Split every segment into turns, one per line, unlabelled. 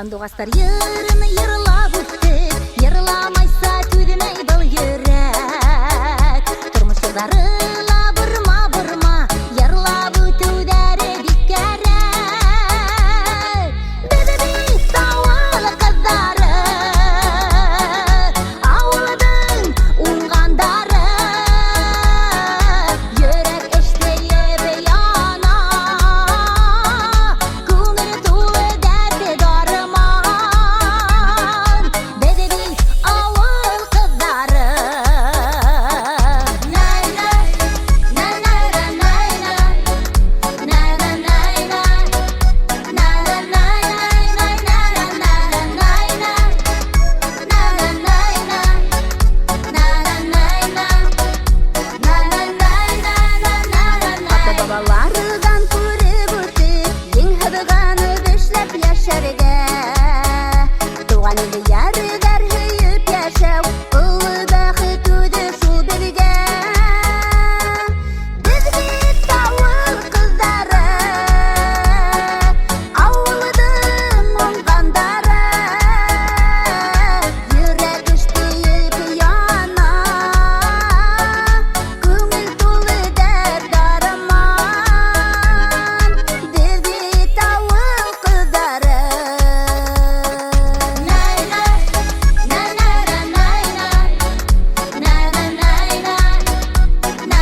Kanduğaslar yarını yarılap öttü, yarılamaysa tüdümey dal yürek. Turmuş yıllarıyla burma burma, yarılap ötüdere dikkerek. Bebeği savalı kızları, avladın ungandarı. Yürek eşteye beyana, kungır tuğlu derdi darman. Bebeği avul kızları. Nay nay, nay nay nay nay, nay nay nay nay, nay nay nay nay nay nay nay nay, ata babalardan көріп өтіп, ең хыдығаны бешлеп яшәргә. Туган иле ярыгар һөйеп яшәү, олы бәхет үде шул безгә. Без бит авыл кызлары, авылдың уңгандары. Йөрәк эштәеп яна, күңел тулы дәрт дарман. Без бит авыл кызлары. Nay nay, nay nay nay nay, nay nay nay nay,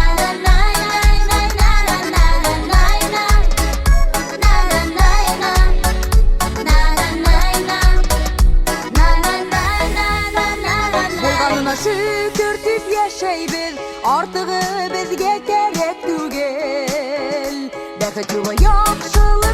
nay nay nay nay nay nay nay.
Bulganına şükür tüp yaşaybiz, artığı bizge gerek tügel. Bäxet ýoly ýakşylyk